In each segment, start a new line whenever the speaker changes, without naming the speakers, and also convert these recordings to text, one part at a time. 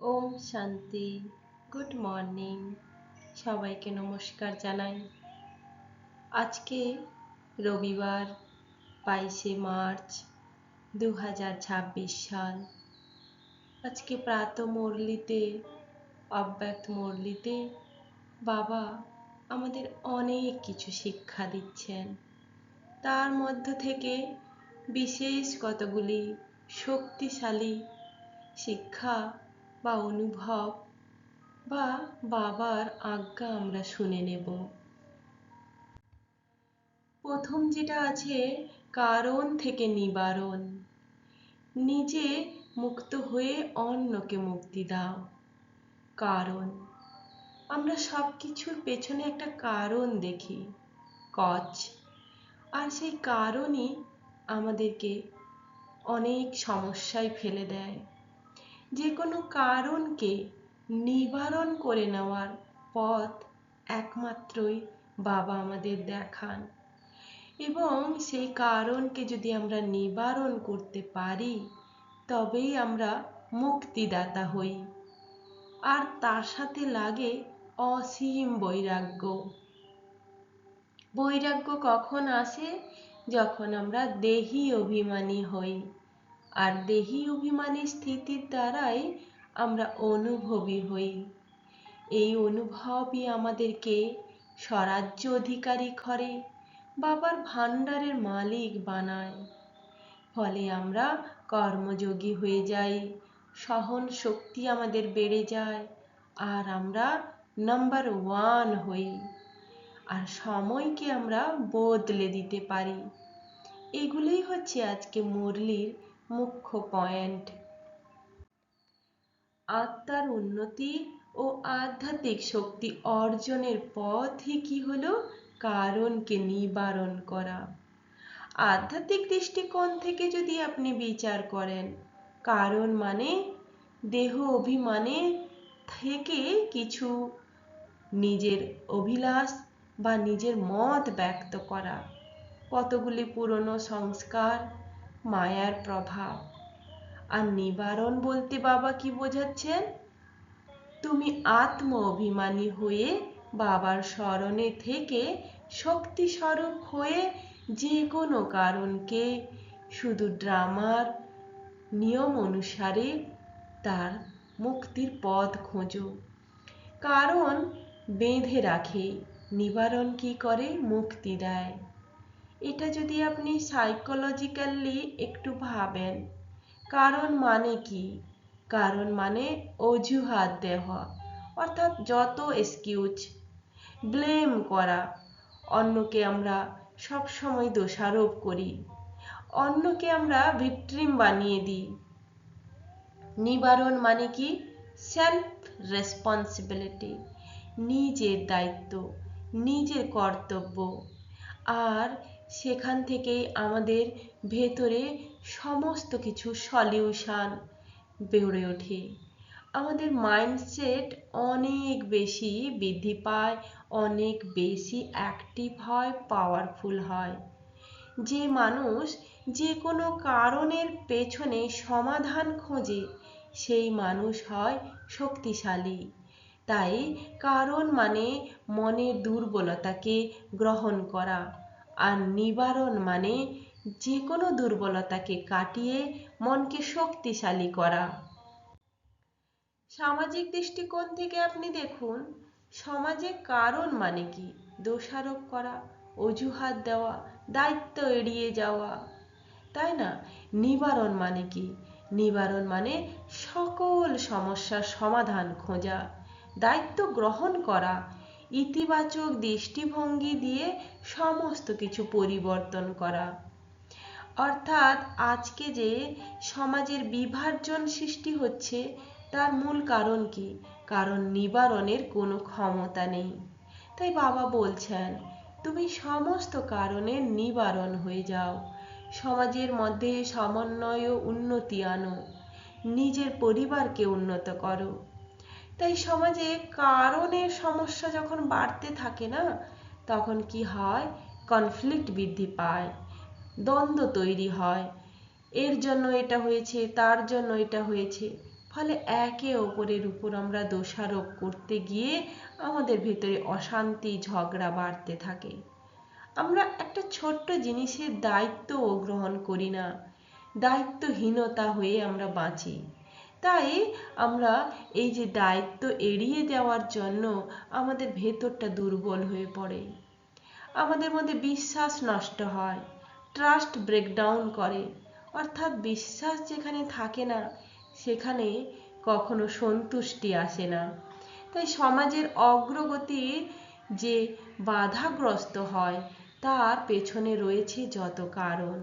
ওম শান্তি। Good morning. সবাইকে নমস্কার জানাই। আজকে রবিবার 22শে মার্চ 2026 সাল। আজকে প্রাত মুরলিতে অব্যক্ত মুরলিতে বাবা আমাদের অনেক কিছু শিক্ষা দিচ্ছেন। তার মধ্য থেকে বিশেষ কতগুলি শক্তিশালী শিক্ষা বা অনুভব বা বাবার আজ্ঞা আমরা শুনে নেব। প্রথম যেটা আছে, কারণ থেকে নিবারণ। নিজে মুক্ত হয়ে অন্যকে মুক্তি দাও। কারণ আমরা সব কিছুর পেছনে একটা কারণ দেখি, কজ, আর সেই কারণই আমাদেরকে অনেক সমস্যায় ফেলে দেয়। যে কোনো কারণকে নিবারণ করে নেওয়ার পথ একমাত্রই বাবা আমাদের দেখান, এবং সেই কারণকে যদি আমরা নিবারণ করতে পারি তবেই আমরা মুক্তিদাতা হই। আর তার সাথে লাগে অসীম বৈরাগ্য। বৈরাগ্য কখন আসে? যখন আমরা দেহি অভিমানী হই। আর দেহি অভিমানী স্থিতির দ্বারাই আমরা অনুভবী হই। এই অনুভবই আমাদেরকে স্বরাজ্য অধিকারী করে, বাবার ভান্ডারের মালিক বানায়। ফলে আমরা কর্মযোগী হয়ে যাই, সহন শক্তি আমাদের বেড়ে যায়, আর আমরা নাম্বার 1 হই। আর সময়কে আমরা বদলে দিতে পারি। এগুলোই হচ্ছে আজকে মুরলির মুখ্য পয়েন্ট। আত্মার উন্নতি ও আধ্যাত্মিক শক্তি অর্জনের পথই কি হলো? কারণকে নিবারণ করা। আধ্যাত্মিক দৃষ্টিকোণ থেকে যদি আপনি বিচার করেন, কারণ মানে দেহ অভিমানে থেকে কিছু নিজের অভিলাষ বা নিজের মত ব্যক্ত করা, কতগুলি পুরনো সংস্কার, মায়ার প্রভাব। আর নিবারণ বলতে বাবা কি বোঝাচ্ছেন? তুমি আত্ম অভিমানী হয়ে বাবার স্মরণে থেকে শক্তি স্বরূপ হয়ে যে কোনো কারণকে শুধু ড্রামার নিয়ম অনুসারে তার মুক্তির পথ খোঁজো। কারণ বেঁধে রাখে, নিবারণ কি করে? মুক্তি দেয়। এটা যদি আপনি সাইকোলজিক্যালি একটু ভাবেন, কারণ মানে কি? কারণ মানে অজুহাত দেওয়া, অর্থাৎ যত এক্সকিউজ, ব্লেম করা। অন্যকে আমরা সব সময় দোষারোপ করি, অন্যকে আমরা ভিকটিম বানিয়ে দিই। নিবারণ মানে কি? সেলফ রেসপন্সিবিলিটি, নিজের দায়িত্ব, নিজের কর্তব্য। আর সেখান থেকেই আমাদের ভেতরে সমস্ত কিছু সলিউশন বেড়ে ওঠে। আমাদের মাইন্ডসেট অনেক বেশি বৃদ্ধি পায়, অনেক বেশি অ্যাক্টিভ হয়, পাওয়ারফুল হয়। যে মানুষ যে কোনো কারণের পেছনে সমাধান খোঁজে, সেই মানুষ হয় শক্তিশালী। তাই কারণ মানে মনের দুর্বলতাকে গ্রহণ করা, আর নিবারণ মানে যে কোনো দুর্বলতাকে কাটিয়ে মনকে শক্তিশালী করা। সামাজিক দৃষ্টিকোণ থেকে আপনি দেখুন, সমাজে কারণ মানে কি? দোষারোপ করা, অজুহাত দেওয়া, দায়িত্ব এড়িয়ে যাওয়া, তাই না? নিবারণ মানে কি? নিবারণ মানে সকল সমস্যার সমাধান খোঁজা, দায়িত্ব গ্রহণ করা, ইতিবাচক দৃষ্টিভঙ্গি দিয়ে সমস্ত কিছু পরিবর্তন করা। অর্থাৎ আজকে যে সমাজের বিভাজন সৃষ্টি হচ্ছে, তার মূল কারণ কি? কারণ নিবারণের কোনো ক্ষমতা নেই। তাই বাবা বলছেন, তুমি সমস্ত কারণের নিবারণ হয়ে যাও, সমাজের মধ্যে সমন্বয় ও উন্নতি আনো, নিজের পরিবারকে উন্নত করো। তাই সমাজে কারণের সমস্যা যখন বাড়তে থাকে না, তখন কি হয়? কনফ্লিক্ট বৃদ্ধি পায়, দ্বন্দ্ব তৈরি হয়। এর জন্য এটা হয়েছে, তার জন্য এটা হয়েছে। ফলে একে অপরের উপর আমরা দোষারোপ করতে গিয়ে আমাদের ভেতরে অশান্তি ঝগড়া বাড়তে থাকে। আমরা একটা ছোট্ট জিনিসের দায়িত্বও গ্রহণ করি না, দায়িত্বহীনতা হয়ে আমরা বাঁচি। তাই আমরা এই যে দায়িত্ব এড়িয়ে যাওয়ার জন্য আমাদের ভেতরটা দুর্বল হয়ে পড়ে, আমাদের মধ্যে বিশ্বাস নষ্ট হয়, ট্রাস্ট ব্রেকডাউন করে। অর্থাৎ বিশ্বাস যেখানে থাকে না সেখানে কখনো সন্তুষ্টি আসে না। তাই সমাজের অগ্রগতির যে বাধাগ্রস্ত হয় তার পেছনে রয়েছে যত কারণ।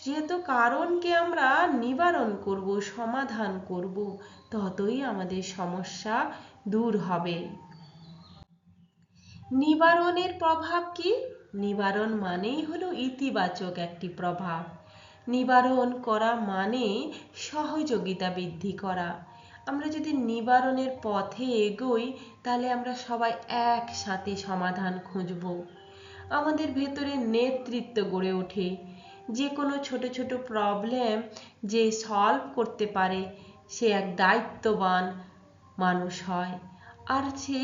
যেহেতু কারণকে আমরা নিবারণ করব, সমাধান করব, ততই আমাদের সমস্যা দূর হবে। নিবারণের প্রভাব কি? নিবারণ মানেই হলো ইতিবাচক একটি প্রভাব। নিবারণ করা মানে সহযোগিতা বৃদ্ধি করা। আমরা যদি নিবারণের পথে এগোই তাহলে আমরা সবাই একসাথে সমাধান খুঁজব। আমাদের ভেতরে নেতৃত্ব গড়ে ওঠে। যে কোনো ছোট ছোট প্রবলেম যে সলভ করতে পারে সে এক দায়িত্ববান মানুষ হয়। আর সে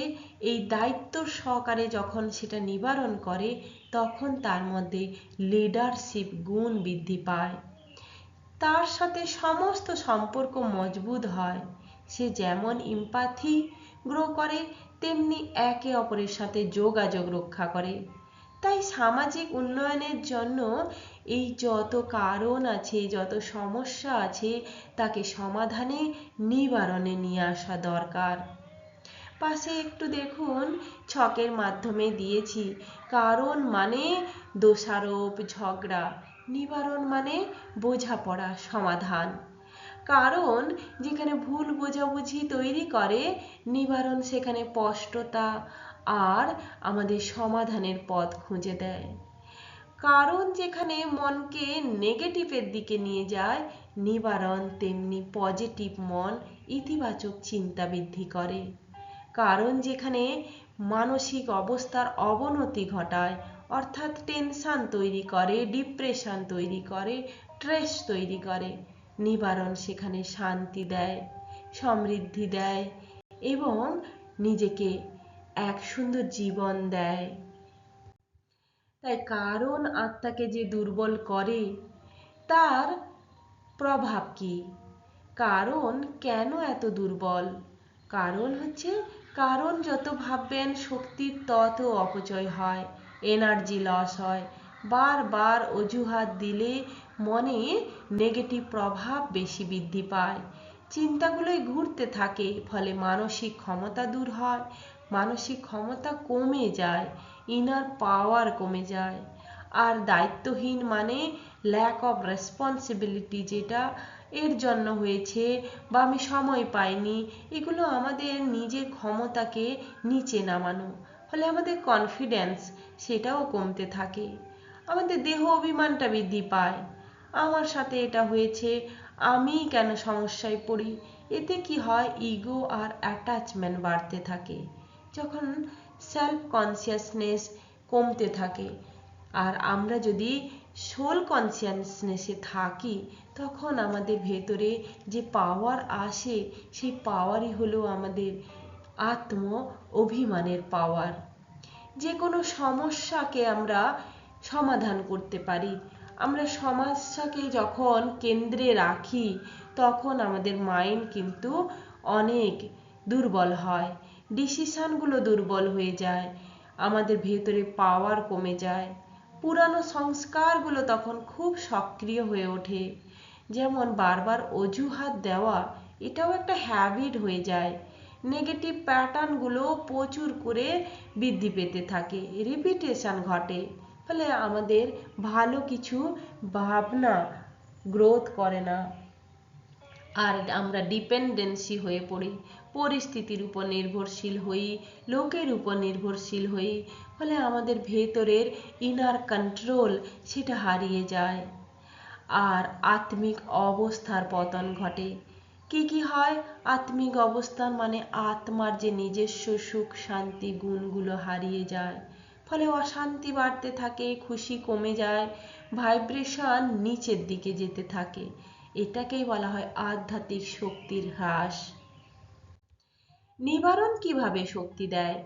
এই দায়িত্ব সহকারে যখন সেটা নিবারণ করে তখন তার মধ্যে লিডারশিপ গুণ বৃদ্ধি পায়। তার সাথে সমস্ত সম্পর্ক মজবুত হয়। সে যেমন এমপ্যাথি গ্রো করে তেমনি একে অপরের সাথে যোগাযোগ রক্ষা করে। তাই সামাজিক উন্নয়নের জন্য এই যত কারণ আছে, যত সমস্যা আছে তাকে সমাধানে নিবারণে নিয়ে আসা দরকার। পাশে একটু দেখুন, ছকের মাধ্যমে দিয়েছি কারণ মানে দোষারোপ ঝগড়া, নিবারণ মানে বোঝাপড়া সমাধান। কারণ যেখানে ভুল বোঝাবুঝি তৈরি করে, নিবারণ সেখানে স্পষ্টতা আর আমাদের সমাধানের পথ খুঁজে দেয়। কারণ যেখানে মনকে নেগেটিভের দিকে নিয়ে যায়, নিবারণ তেমনি পজিটিভ মন ইতিবাচক চিন্তা বৃদ্ধি করে। কারণ যেখানে মানসিক অবস্থার অবনতি ঘটায়, অর্থাৎ টেনশন তৈরি করে, ডিপ্রেশন তৈরি করে, স্ট্রেস তৈরি করে, নিবারণ সেখানে শান্তি দেয়, সমৃদ্ধি দেয় এবং নিজেকে এক সুন্দর জীবন দেয়। তাই কারণ আত্মাকে যে দুর্বল করে তার প্রভাব কি? কারণ কেন এত দুর্বল? কারণ হচ্ছে, কারণ যত ভাববেন শক্তির তত অপচয় হয়, এনার্জি লস হয়। বারবার অজুহাত দিলে মনে নেগেটিভ প্রভাব বেশি বৃদ্ধি পায়, চিন্তাগুলোই ঘুরতে থাকে, ফলে মানসিক ক্ষমতা দূর হয়, মানসিক ক্ষমতা কমে যায়, ইনার পাওয়ার কমে যায়। আর দায়িত্বহীন মানে ল্যাক অফ রেসপন্সিবিলিটি, যেটা এর জন্য হয়েছে বা আমি সময় পাইনি, এগুলো আমাদের নিজের ক্ষমতাকে নিচে নামানো। ফলে আমাদের কনফিডেন্স সেটাও কমতে থাকে, আমাদের দেহ অভিমানটা বৃদ্ধি পায়, আমার সাথে এটা হয়েছে, আমি কেন সমস্যায় পড়ি। এতে কি হয়, ইগো আর অ্যাটাচমেন্ট বাড়তে থাকে। যখন সেলফ কনসিয়াসনেস কমতে থাকে আর আমরা যদি সোল কনসিয়াসনেসে থাকি, তখন আমাদের ভেতরে যে পাওয়ার আসে সেই পাওয়ারই হলো আমাদের আত্ম অভিমানের পাওয়ার। যে কোনো সমস্যাকে আমরা সমাধান করতে পারি। আমরা সমস্যাকে যখন কেন্দ্রে রাখি তখন আমাদের মাইন্ড কিন্তু অনেক দুর্বল হয়, ডিসিশনগুলো দুর্বল হয়ে যায়, আমাদের ভেতরে পাওয়ার কমে যায়, পুরানো সংস্কারগুলো তখন খুব সক্রিয় হয়ে ওঠে। যেমন বারবার অজুহাত দেওয়া, এটাও একটা হ্যাবিট হয়ে যায়, নেগেটিভ প্যাটার্নগুলো প্রচুর করে বৃদ্ধি পেতে থাকে, রিপিটেশন ঘটে, ফলে আমাদের ভালো কিছু ভাবনা গ্রোথ করে না। আর আমরা ডিপেন্ডেন্সি হয়ে পড়ি, পরিস্থিতির উপর নির্ভরশীল হই, লোকের উপর নির্ভরশীল হই, ফলে আমাদের ভেতরের ইনার কন্ট্রোল সেটা হারিয়ে যায় আর আত্মিক অবস্থার পতন ঘটে। কি কি হয়? আত্মিক অবস্থান মানে আত্মার যে নিজস্ব সুখ শান্তি গুণগুলো হারিয়ে যায়, ফলে অশান্তি বাড়তে থাকে, খুশি কমে যায়, ভাইব্রেশন নিচের দিকে যেতে থাকে এটাকেই বলা হয় আধ্যাত্মিক শক্তির হ্রাস। নিবারণ কিভাবে শক্তি দেয়?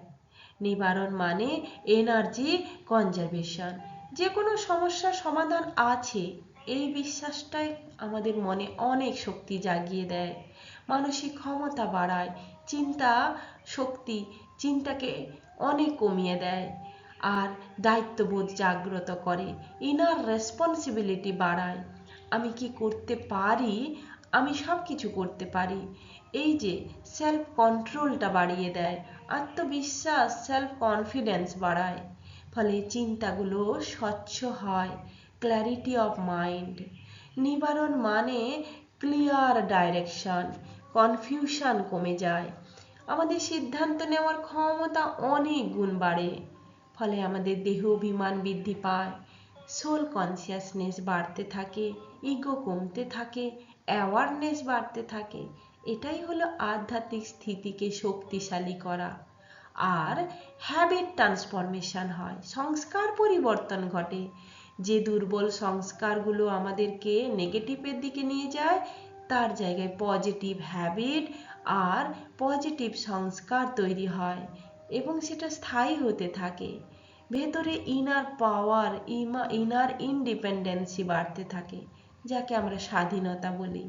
নিবারণ মানে এনার্জি কনজারভেশন। যে কোনো সমস্যার সমাধান আছে, এই বিশ্বাসটাই আমাদের মনে অনেক শক্তি জাগিয়ে দেয়, মানসিক ক্ষমতা বাড়ায়, চিন্তাকে অনেক কমিয়ে দেয়, আর দায়িত্ববোধ জাগ্রত করে, ইনার রেসপন্সিবিলিটি বাড়ায়। আমি কি করতে পারি, আমি সব কিছু করতে পারি, এই যে সেলফ কন্ট্রোলটা বাড়িয়ে দেয়, আত্মবিশ্বাস সেলফ কনফিডেন্স বাড়ায়, ফলে চিন্তাগুলো স্বচ্ছ হয়, ক্ল্যারিটি অফ মাইন্ড। নিবারণ মানে ক্লিয়ার ডাইরেকশন, কনফিউশন কমে যায়, আমাদের সিদ্ধান্ত নেওয়ার ক্ষমতা অনেক গুণ বাড়ে, ফলে আমাদের দেহ অভিমান বৃদ্ধি পায়, সোল কনসিয়াসনেস বাড়তে থাকে, ইগো কমতে থাকে, অ্যাওয়ারনেস বাড়তে থাকে। এটাই হলো আধ্যাত্মিক স্থিতিকে শক্তিশালী করা। আর হ্যাবিট ট্রান্সফরমেশন হয়, সংস্কার পরিবর্তন ঘটে। যে দুর্বল সংস্কারগুলো আমাদেরকে নেগেটিভের দিকে নিয়ে যায়, তার জায়গায় পজিটিভ হ্যাবিট আর পজিটিভ সংস্কার তৈরি হয়, এবং সেটা স্থায়ী হতে থাকে। ভেতরে ইনার পাওয়ার, ইনার ইন্ডিপেন্ডেন্সি বাড়তে থাকে, যাকে আমরা স্বাধীনতা বলি।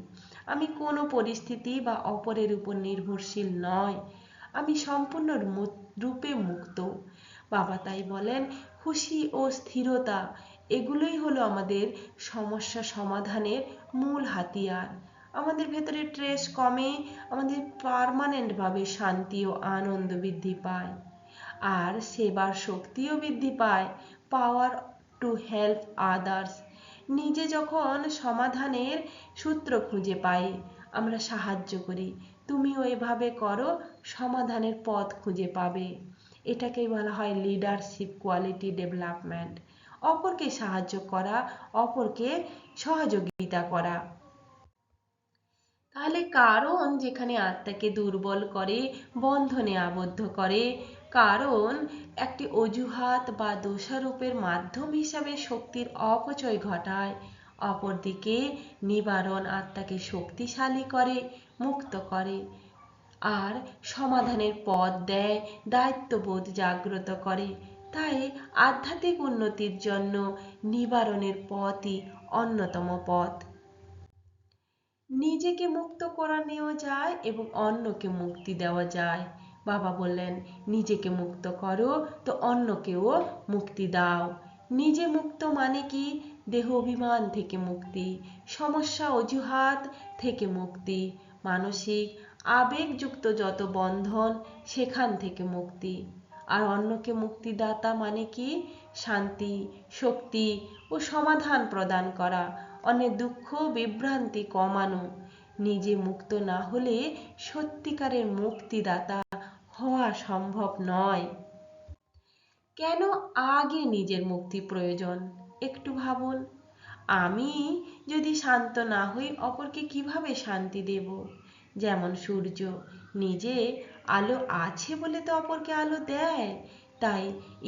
আমি কোনো পরিস্থিতি বা অপরের উপর নির্ভরশীল নয়, আমি সম্পূর্ণ রূপে মুক্ত। বাবা তাই বলেন, খুশি ও স্থিরতা এগুলোই হলো আমাদের সমস্যা সমাধানের মূল হাতিয়ার। আমাদের ভেতরে স্ট্রেস কমে, আমাদের পার্মানেন্টভাবে শান্তি ও আনন্দ বৃদ্ধি পায়, আর সেবার শক্তিও বৃদ্ধি পায়, পাওয়ার টু হেল্প আদার্স। নিজে যখন সমাধানের সূত্র খুঁজে পাই, আমরা সাহায্য করি, তুমিও এভাবে করো, সমাধানের পথ খুঁজে পাবে। এটাকেই বলা হয় লিডারশিপ কোয়ালিটি ডেভেলপমেন্ট, অপরকে সাহায্য করা, অপরকে সহযোগিতা করা। তাহলে কারণ যেখানে আত্মাকে দুর্বল করে, বন্ধনে আবদ্ধ করে, কারণ একটি অজুহাত বা দোষারোপের মাধ্যম হিসাবে শক্তির অপচয় ঘটায়, অপরদিকে নিবারণ আত্মাকে শক্তিশালী করে, মুক্ত করে, আর সমাধানের পথ দেয়, দায়িত্ববোধ জাগ্রত করে। তাই আধ্যাত্মিক উন্নতির জন্য নিবারণের পথই অন্যতম পথ। নিজেকে মুক্ত করা নেওয়া যায় এবং অন্যকে মুক্তি দেওয়া যায়। বাবা বললেন, নিজেকে মুক্ত করো তো অন্যকেও মুক্তি দাও। নিজে মুক্ত মানে কি? দেহ অভিমান থেকে মুক্তি, সমস্যা অজুহাত থেকে মুক্তি, মানসিক আবেগযুক্ত যত বন্ধন সেখান থেকে মুক্তি। আর অন্যকে মুক্তিদাতা মানে কি? শান্তি, শক্তি ও সমাধান প্রদান করা, অন্যের দুঃখ বিভ্রান্তি কমানো। নিজে মুক্ত না হলে সত্যিকারের মুক্তিদাতা হওয়া সম্ভব নয়। কেন আগে নিজের মুক্তি প্রয়োজন? একটু ভাবুন। আমি যদি শান্ত না হই, অপরকে কিভাবে শান্তি দেব? যেমন সূর্য নিজে আলো আছে বলে তো অপরকে আলো দেয়। তাই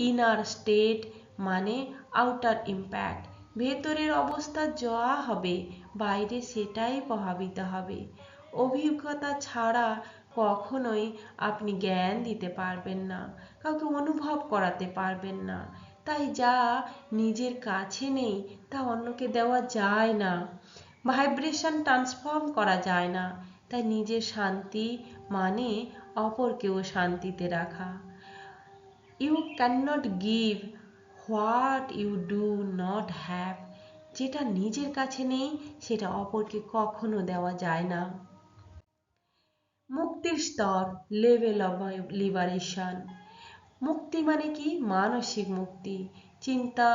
ইনার স্টেট মানে আউটার ইম্প্যাক্ট, ভেতরের অবস্থা যা হবে বাইরে সেটাই প্রভাবিত হবে। অভিজ্ঞতা ছাড়া কখনোই আপনি জ্ঞান দিতে পারবেন না, কাউকে অনুভব করাতে পারবেন না। তাই যা নিজের কাছে নেই তা অন্যকে দেওয়া যায় না, ভাইব্রেশন ট্রান্সফর্ম করা যায় না। তাই নিজের শান্তি মানে অপরকেও শান্তিতে রাখা। You cannot give what you do not have. যেটা নিজের কাছে নেই সেটা অপরকে কখনো দেওয়া যায় না। মুক্তির স্তর, লেভেল অফ লিবারেশন। মুক্তি মানে কি? মানসিক মুক্তি, চিন্তা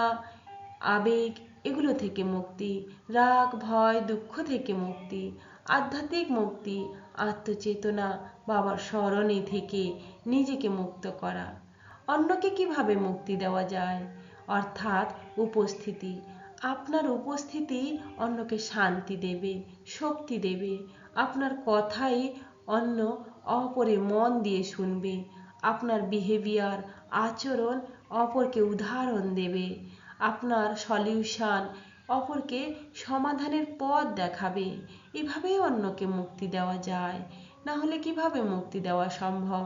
আবেগ এগুলো থেকে মুক্তি, রাগ ভয় দুঃখ থেকে মুক্তি। আধ্যাত্মিক মুক্তি, আত্মচেতনা বাবার স্মরণে থেকে নিজেকে মুক্ত করা। অন্যকে কিভাবে মুক্তি দেওয়া যায়? অর্থাৎ উপস্থিতি, আপনার উপস্থিতি অন্যকে শান্তি দেবে, শক্তি দেবে। আপনার কথাই অন্য অপরে মন দিয়ে শুনবে, আপনার বিহেভিয়ার আচরণ অপরকে উদাহরণ দেবে, আপনার সলিউশন অপরকে সমাধানের পথ দেখাবে। এভাবেই অন্যকে মুক্তি দেওয়া যায়, না হলে কিভাবে মুক্তি দেওয়া সম্ভব?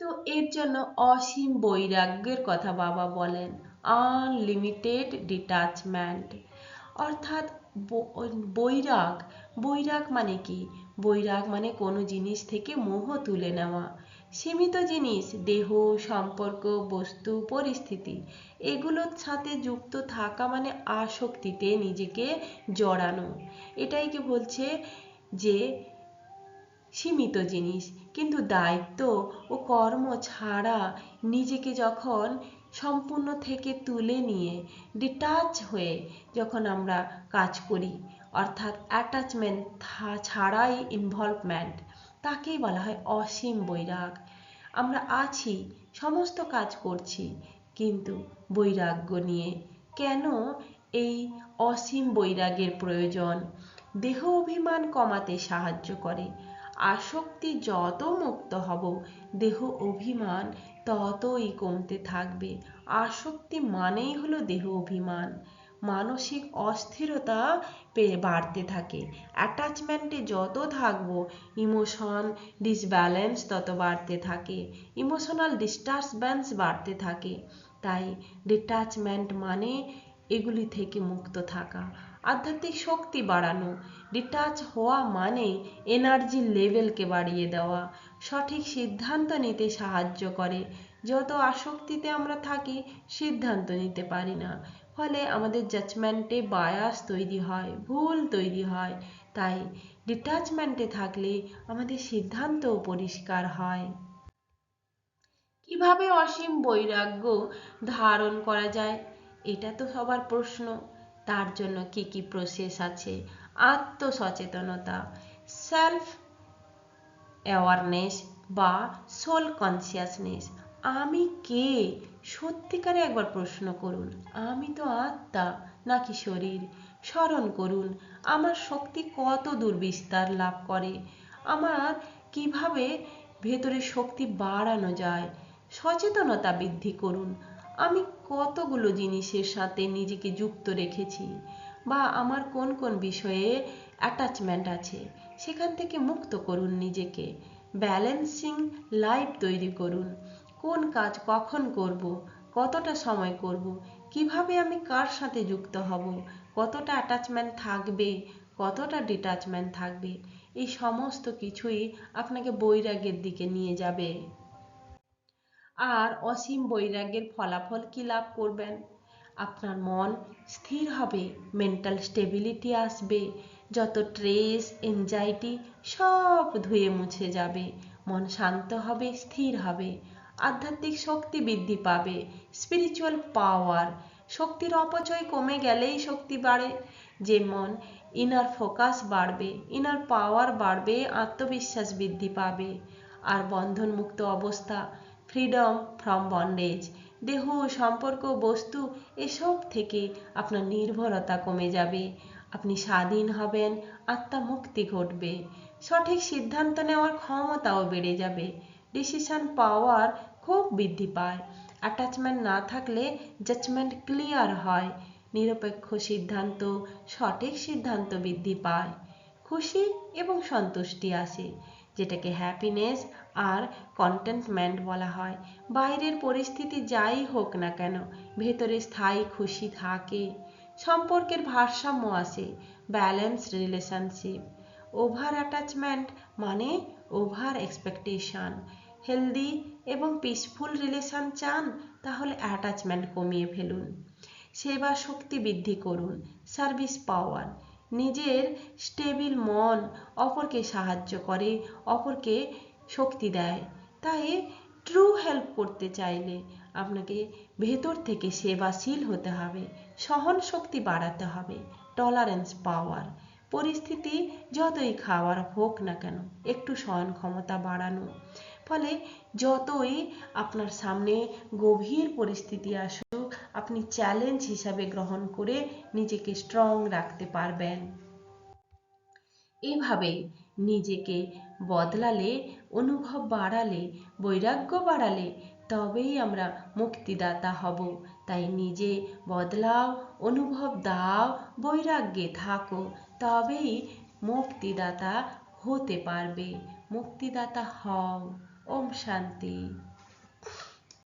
তো এর জন্য অসীম বৈরাগ্যের কথা বাবা বলেন, আনলিমিটেড ডিটাচমেন্ট। অর্থাৎ বৈরাগ, বৈরাগ মানে কি? বৈরাগ মানে কোনো জিনিস থেকে মোহ তুলে নেওয়া। সীমিত জিনিস, দেহ, সম্পর্ক, বস্তু, পরিস্থিতি, এগুলোর সাথে যুক্ত থাকা মানে আসক্তিতে নিজেকে জড়ানো। এটাই কি বলছে যে সীমিত জিনিস, কিন্তু দায়িত্ব ও কর্ম ছাড়া নিজেকে যখন সম্পূর্ণ থেকে তুলে নিয়ে ডিটাচ হয়ে যখন আমরা কাজ করি, অর্থাৎ অ্যাটাচমেন্ট ছাড়াই ইনভলভমেন্ট, তাকেই বলা হয় অসীম বৈরাগ। আমরা আছি, সমস্ত কাজ করছি, কিন্তু বৈরাগ্য নিয়ে। কেন এই অসীম বৈরাগের প্রয়োজন? দেহ অভিমান কমাতে সাহায্য করে। আসক্তি যত মুক্ত হব, দেহ অভিমান ততই কমতে থাকবে। আসক্তি মানেই হলো দেহ অভিমান। মানসিক অস্থিরতা বাড়তে থাকে। অ্যাটাচমেন্টে যত থাকবো, ইমোশন ডিসব্যালেন্স তত বাড়তে থাকে, ইমোশনাল ডিস্টারবেন্স বাড়তে থাকে। তাই ডিটাচমেন্ট মানে এগুলি থেকে মুক্ত থাকা, আধ্যাত্মিক শক্তি বাড়ানো। ডিটাচ হওয়া মানে এনার্জি লেভেলকে বাড়িয়ে দেওয়া, সঠিক সিদ্ধান্ত নিতে সাহায্য করে। যত আসক্তিতে আমরা থাকি, সিদ্ধান্ত নিতে পারি না, ফলে আমাদের জাজমেন্টে বায়াস তৈরি হয়, ভুল তৈরি হয়। তাই ডিটাচমেন্টে থাকলে আমাদের সিদ্ধান্তও পরিষ্কার হয়। কিভাবে অসীম বৈরাগ্য ধারণ করা যায়? এটা তো সবার প্রশ্ন। তার জন্য কি কি প্রসেস আছে? আত্মসচেতনতা, সেলফ অ্যাওয়ারনেস বা সোল কনসিয়াসনেস। আমি কে? সত্যিকারে একবার প্রশ্ন করুন, আমি তো আত্মা নাকি শরীর? স্মরণ করুন, আমার শক্তি কত দূর বিস্তার লাভ করে, আমার কিভাবে ভেতরে শক্তি বাড়ানো যায়। সচেতনতা বৃদ্ধি করুন, আমি কতগুলো জিনিসের সাথে নিজেকে যুক্ত রেখেছি, বা আমার কোন কোন বিষয়ে অ্যাটাচমেন্ট আছে, সেখান থেকে মুক্ত করুন নিজেকে। ব্যালেন্সিং লাইফ তৈরি করুন, কোন কাজ কখন করব, কতটা সময় করব, কিভাবে আমি কার সাথে যুক্ত হব, কতটা অ্যাটাচমেন্ট থাকবে, কতটা ডিটাচমেন্ট থাকবে। এই সমস্ত কিছুই আপনাকে বৈরাগ্যের দিকে নিয়ে যাবে। আর অসীম বৈরাগ্যের ফলাফল কি লাভ করবেন? আপনার মন স্থির হবে, মেন্টাল স্টেবিলিটি আসবে, যত স্ট্রেস, এনজাইটি সব ধুয়ে মুছে যাবে, মন শান্ত হবে, স্থির হবে, আধ্যাত্মিক শক্তি বৃদ্ধি পাবে, স্পিরিচুয়াল পাওয়ার, শক্তির অপচয় কমে গেলেই শক্তি বাড়ে। যেমন ইনার ফোকাস বাড়বে, ইনার পাওয়ার বাড়বে, আত্মবিশ্বাস বৃদ্ধি পাবে। আর বন্ধনমুক্ত অবস্থা, ফ্রিডম ফ্রম বন্ডেজ, দেহ, সম্পর্ক, বস্তু এসব থেকে আপনার নির্ভরতা কমে যাবে, আপনি স্বাধীন হবেন, আত্মা মুক্তি ঘটবে, সঠিক সিদ্ধান্ত নেওয়ার ক্ষমতাও বেড়ে যাবে, ডিসিশন পাওয়ার খুব বৃদ্ধি পায়। অ্যাটাচমেন্ট না থাকলে জাজমেন্ট ক্লিয়ার হয়, নিরপেক্ষ সিদ্ধান্ত, সঠিক সিদ্ধান্ত বৃদ্ধি পায়, খুশি এবং সন্তুষ্টি আসে, যেটাকে হ্যাপিনেস আর কন্টেন্টমেন্ট বলা হয়। বাইরের পরিস্থিতি যাই হোক না কেন, ভেতরে স্থায়ী খুশি থাকে। সম্পর্কের ভারসাম্য আসে, ব্যালেন্সড রিলেশনশিপ। ওভার অ্যাটাচমেন্ট মানে ওভার এক্সপেকটেশন। হেলদি এবং পিসফুল রিলেশন চান, তাহলে অ্যাটাচমেন্ট কমিয়ে ফেলুন। সেবা শক্তি বৃদ্ধি করুন, সার্ভিস পাওয়ার। নিজের স্টেবিল মন অপরকে সাহায্য করে, অপরকে শক্তি দেয়। তাই ট্রু হেল্প করতে চাইলে আপনাকে ভেতর থেকে সেবাশীল হতে হবে, সহন শক্তি বাড়াতে হবে, টলারেন্স পাওয়ার। পরিস্থিতি যতই খাওয়ার হোক না কেন, একটু সহন ক্ষমতা বাড়ানো। ফলে যতই আপনার সামনে গভীর পরিস্থিতি আসুক, আপনি চ্যালেঞ্জ হিসাবে গ্রহণ করে নিজেকে স্ট্রং রাখতে পারবেন। এভাবে নিজেকে বদলালে, অনুভব বাড়ালে, বৈরাগ্য বাড়ালে, তবেই আমরা মুক্তিদাতা হব। তাই নিজে বদলাও, অনুভব দাও, বৈরাগ্যে থাকো, তবেই মুক্তিদাতা হতে পারবে। মুক্তিদাতা হও। ওম শান্তি।